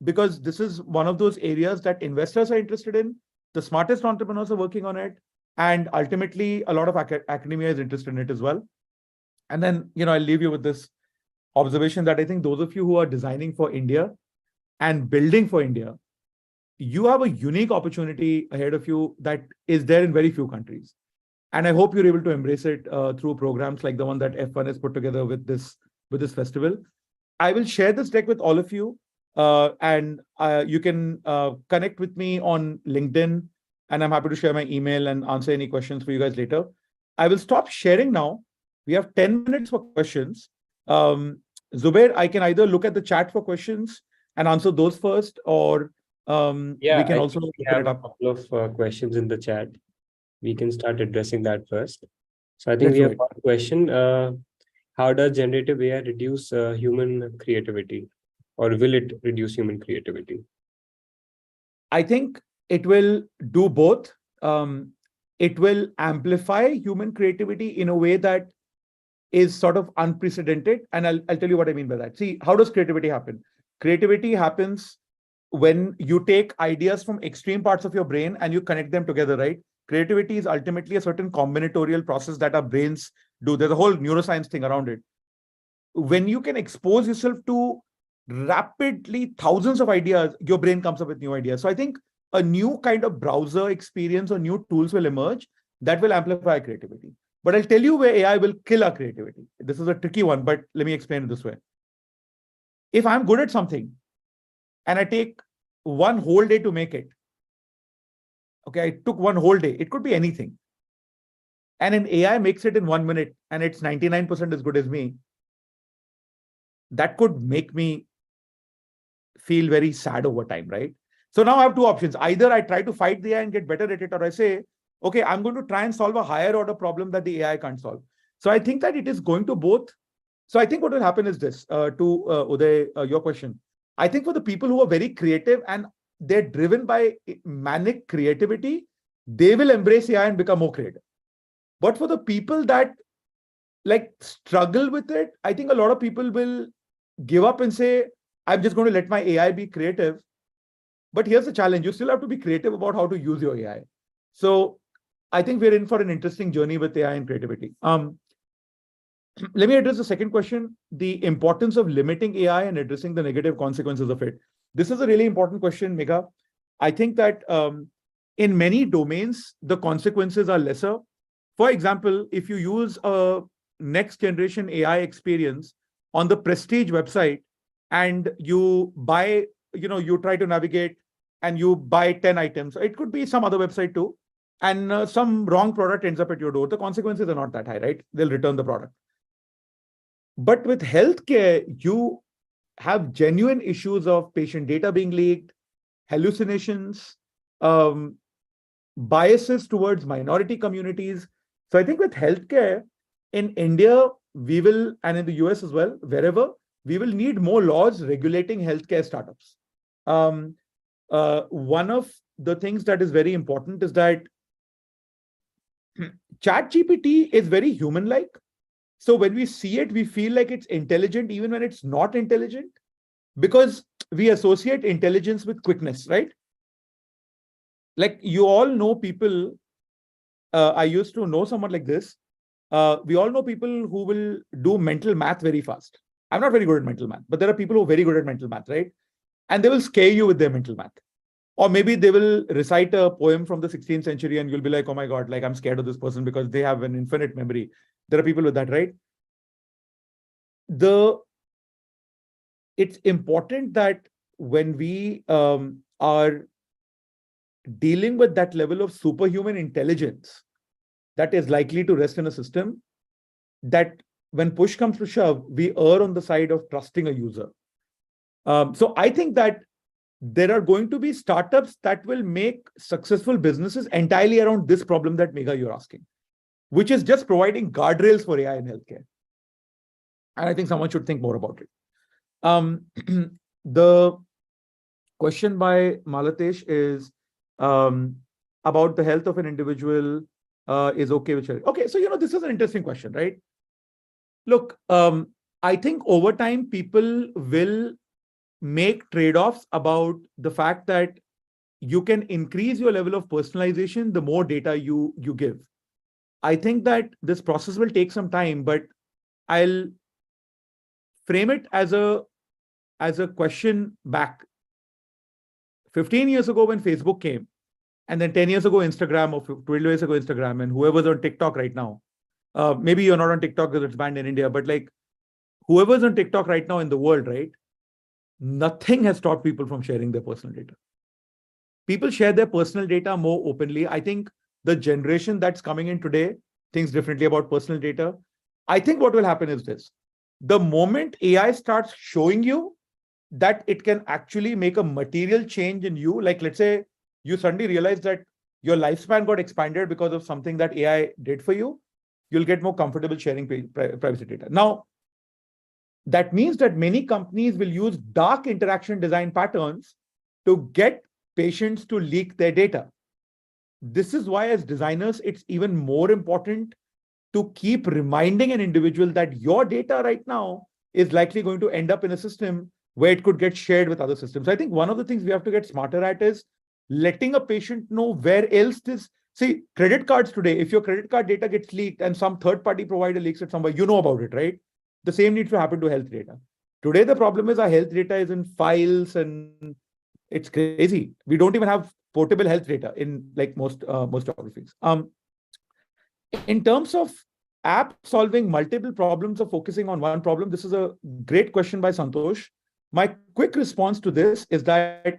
[SPEAKER 1] because this is one of those areas that investors are interested in. The smartest entrepreneurs are working on it. And ultimately, a lot of academia is interested in it as well. And then, I'll leave you with this observation that I think those of you who are designing for India and building for India, you have a unique opportunity ahead of you that is there in very few countries. And I hope you're able to embrace it through programs like the one that F1 has put together with this festival. I will share this deck with all of you, and you can connect with me on LinkedIn, and I'm happy to share my email and answer any questions for you guys later. I will stop sharing now. We have 10 minutes for questions. Zubair, I can either look at the chat for questions and answer those first, or We can also
[SPEAKER 2] we
[SPEAKER 1] open
[SPEAKER 2] have
[SPEAKER 1] it
[SPEAKER 2] a
[SPEAKER 1] up.
[SPEAKER 2] couple of questions in the chat. We can start addressing that first. So I think
[SPEAKER 1] Let's
[SPEAKER 2] we
[SPEAKER 1] do
[SPEAKER 2] have
[SPEAKER 1] it.
[SPEAKER 2] one question. How does generative AI reduce human creativity, or will it reduce human creativity?
[SPEAKER 1] I think it will do both. It will amplify human creativity in a way that is sort of unprecedented. And I'll tell you what I mean by that. See, how does creativity happen? Creativity happens when you take ideas from extreme parts of your brain and you connect them together, right? Creativity is ultimately a certain combinatorial process that our brains do. There's a whole neuroscience thing around it. When you can expose yourself to rapidly thousands of ideas, your brain comes up with new ideas. So I think a new kind of browser experience or new tools will emerge that will amplify creativity. But I'll tell you where AI will kill our creativity. This is a tricky one, but let me explain it this way. If I'm good at something and I take one whole day to make it, okay, I took one whole day, it could be anything. And an AI makes it in 1 minute and it's 99% as good as me, that could make me feel very sad over time, right? So now I have two options. Either I try to fight the AI and get better at it, or I say, okay, I'm going to try and solve a higher order problem that the AI can't solve. So I think that it is going to both. So I think what will happen is this, to Uday, your question. I think for the people who are very creative and they're driven by manic creativity, they will embrace AI and become more creative. But for the people that like struggle with it, I think a lot of people will give up and say, I'm just going to let my AI be creative. But here's the challenge. You still have to be creative about how to use your AI. So I think we're in for an interesting journey with AI and creativity. Let me address the second question, the importance of limiting AI and addressing the negative consequences of it. This is a really important question, Megha. I think that in many domains, the consequences are lesser. For example, if you use a next generation AI experience on the Prestige website and you buy, you try to navigate and you buy 10 items, it could be some other website too, and some wrong product ends up at your door, the consequences are not that high, right? They'll return the product. But with healthcare, you have genuine issues of patient data being leaked, hallucinations, um, biases towards minority communities. So I think with healthcare in India, we will, and in the US as well, wherever, we will need more laws regulating healthcare startups. One of the things that is very important is that ChatGPT is very human-like. So when we see it, we feel like it's intelligent, even when it's not intelligent, because we associate intelligence with quickness, right? Like you all know people, I used to know someone like this. We all know people who will do mental math very fast. I'm not very good at mental math, but there are people who are very good at mental math, right? And they will scare you with their mental math. Or maybe they will recite a poem from the 16th century and you'll be like, oh my God, like I'm scared of this person because they have an infinite memory. There are people with that, right? It's important that when we are dealing with that level of superhuman intelligence that is likely to rest in a system, that when push comes to shove, we err on the side of trusting a user. So I think that there are going to be startups that will make successful businesses entirely around this problem that Megha you're asking, which is just providing guardrails for AI in healthcare. And I think someone should think more about it. The question by Malatesh is about the health of an individual is okay with sharing. Okay, so this is an interesting question, right? Look, I think over time people will make trade-offs about the fact that you can increase your level of personalization the more data you give. I think that this process will take some time, but I'll frame it as a question back. 15 years ago when Facebook came, and then 10 years ago Instagram, or 12 years ago Instagram, and whoever's on TikTok right now, maybe you're not on TikTok because it's banned in India, but like whoever's on TikTok right now in the world, right? Nothing has stopped people from sharing their personal data. People share their personal data more openly. I think the generation that's coming in today thinks differently about personal data. I think what will happen is this. The moment AI starts showing you that it can actually make a material change in you. Like, let's say you suddenly realize that your lifespan got expanded because of something that AI did for you, you'll get more comfortable sharing privacy data. Now, that means that many companies will use dark interaction design patterns to get patients to leak their data. This is why, as designers, it's even more important to keep reminding an individual that your data right now is likely going to end up in a system where it could get shared with other systems. I think one of the things we have to get smarter at is letting a patient know where else this. See, credit cards today, if your credit card data gets leaked and some third-party provider leaks it somewhere, you know about it, right? The same needs to happen to health data. Today, the problem is our health data is in files and it's crazy. We don't even have portable health data in like most geographies. In terms of app solving multiple problems or focusing on one problem, this is a great question by Santosh. My quick response to this is that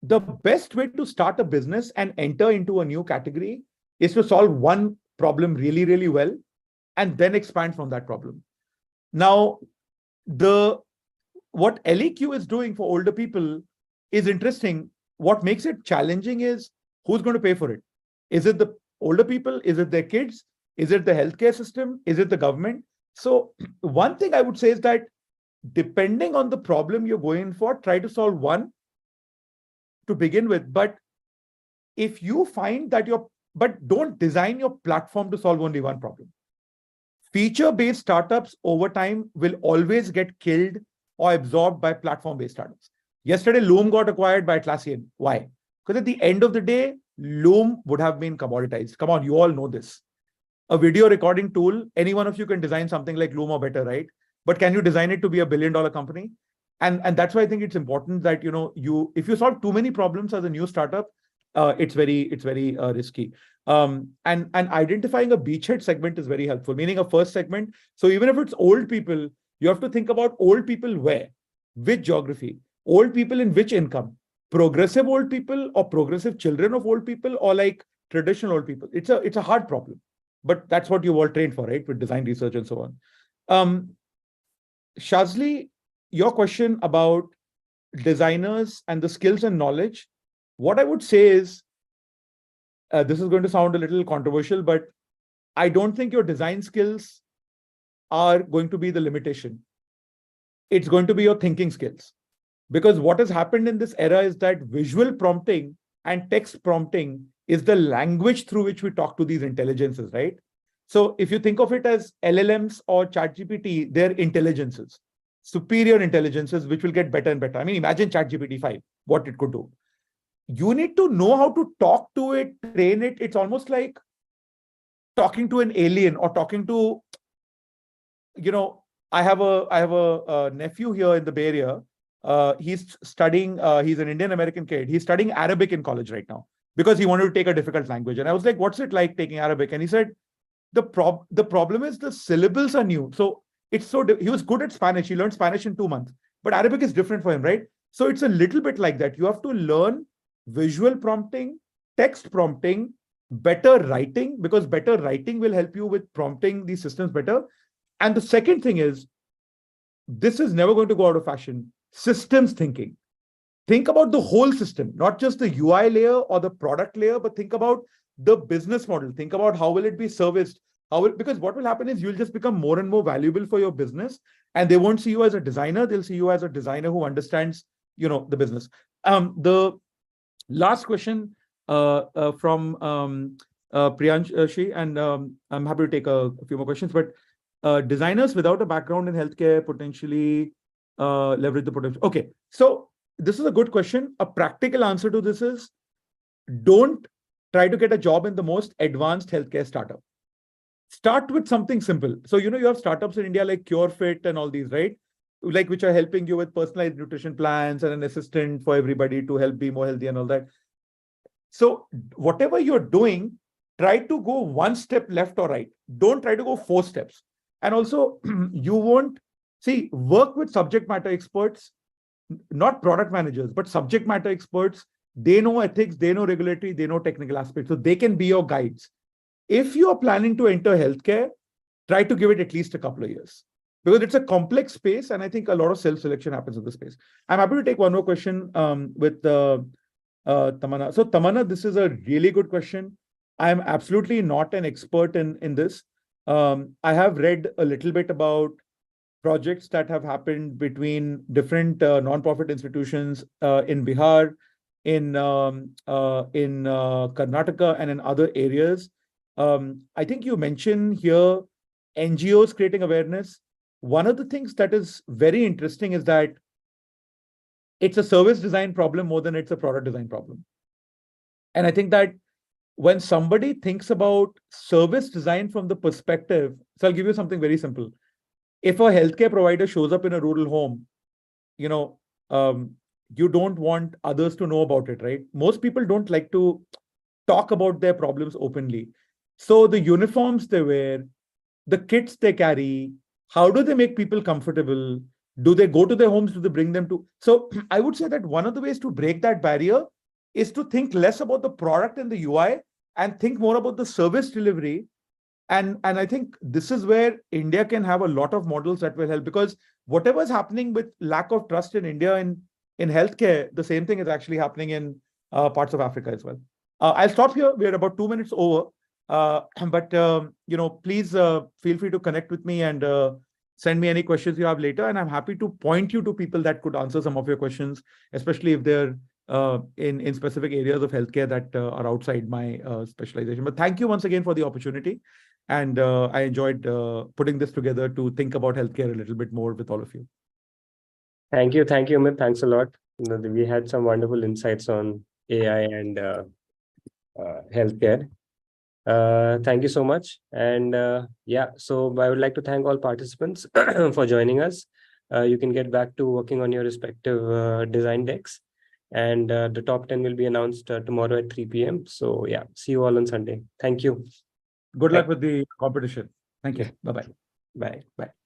[SPEAKER 1] the best way to start a business and enter into a new category is to solve one problem really, really well, and then expand from that problem. Now, what LEQ is doing for older people is interesting. What makes it challenging is who's going to pay for it? Is it the older people? Is it their kids? Is it the healthcare system? Is it the government? So one thing I would say is that depending on the problem you're going for, try to solve one to begin with. But if you find that but don't design your platform to solve only one problem. Feature-based startups over time will always get killed or absorbed by platform-based startups. Yesterday, Loom got acquired by Atlassian. Why? Because at the end of the day, Loom would have been commoditized. Come on, you all know this. A video recording tool, any one of you can design something like Loom or better, right? But can you design it to be $1 billion company? And that's why I think it's important that if you solve too many problems as a new startup, it's very risky. And identifying a beachhead segment is very helpful, meaning a first segment. So even if it's old people, you have to think about old people where, which geography, old people in which income, progressive old people or progressive children of old people, or like traditional old people. It's a hard problem, but that's what you've all trained for, right? With design research and so on. Shazli, your question about designers and the skills and knowledge, what I would say is, this is going to sound a little controversial, but I don't think your design skills are going to be the limitation. It's going to be your thinking skills. Because what has happened in this era is that visual prompting and text prompting is the language through which we talk to these intelligences, right? So if you think of it as LLMs or ChatGPT, they're intelligences, superior intelligences, which will get better and better. I mean, imagine ChatGPT 5, what it could do. You need to know how to talk to it, train it. It's almost like talking to an alien or talking to, I have a nephew here in the Bay Area. He's studying, he's an Indian American kid. He's studying Arabic in college right now because he wanted to take a difficult language. And I was like, what's it like taking Arabic? And he said, the problem is the syllables are new. So he was good at Spanish. He learned Spanish in 2 months, but Arabic is different for him, right? So it's a little bit like that. You have to learn visual prompting, text prompting, better writing, because better writing will help you with prompting these systems better. And the second thing is, this is never going to go out of fashion. Systems thinking. Think about the whole system, not just the UI layer or the product layer, but think about the business model. Think about how will it be serviced? Because what will happen is you'll just become more and more valuable for your business, and they won't see you as a designer. They'll see you as a designer who understands, the business. The last question from Priyanshi, and I'm happy to take a few more questions, but designers without a background in healthcare potentially leverage the potential. Okay, so this is a good question. A practical answer to this is, don't try to get a job in the most advanced healthcare startup. Start with something simple. So, you have startups in India like CureFit and all these, right? Like, which are helping you with personalized nutrition plans and an assistant for everybody to help be more healthy and all that. So whatever you're doing, try to go one step left or right. Don't try to go 4 steps. And also, work with subject matter experts, not product managers, but subject matter experts. They know ethics, they know regulatory, they know technical aspects. So they can be your guides. If you are planning to enter healthcare, try to give it at least a couple of years. because it's a complex space, and I think a lot of self-selection happens in the space. I'm happy to take one more question with Tamanna. So Tamanna, this is a really good question. I'm absolutely not an expert in this. I have read a little bit about projects that have happened between different non-profit institutions in Bihar, in Karnataka, and in other areas. I think you mentioned here NGOs creating awareness. One of the things that is very interesting is that it's a service design problem more than it's a product design problem. And I think that when somebody thinks about service design from the perspective, so I'll give you something very simple. If a healthcare provider shows up in a rural home, you know, you don't want others to know about it, right? Most people don't like to talk about their problems openly. So the uniforms they wear, the kits they carry, how do they make people comfortable? Do they go to their homes? Do they bring them to? So I would say that one of the ways to break that barrier is to think less about the product and the UI and think more about the service delivery. And I think this is where India can have a lot of models that will help, because whatever is happening with lack of trust in India in healthcare, the same thing is actually happening in parts of Africa as well. I'll stop here. We're about 2 minutes over. But please feel free to connect with me and send me any questions you have later. And I'm happy to point you to people that could answer some of your questions, especially if they're in specific areas of healthcare that are outside my specialization. But thank you once again for the opportunity. And I enjoyed putting this together to think about healthcare a little bit more with all of you.
[SPEAKER 2] Thank you, Amit. Thanks a lot. We had some wonderful insights on AI and healthcare. Thank you so much. And so I would like to thank all participants for joining us. You can get back to working on your respective design decks. And the top 10 will be announced tomorrow at 3 p.m. So yeah, see you all on Sunday. Thank you.
[SPEAKER 1] Good luck with the competition. Thank you. Bye-bye.
[SPEAKER 2] Bye. Bye.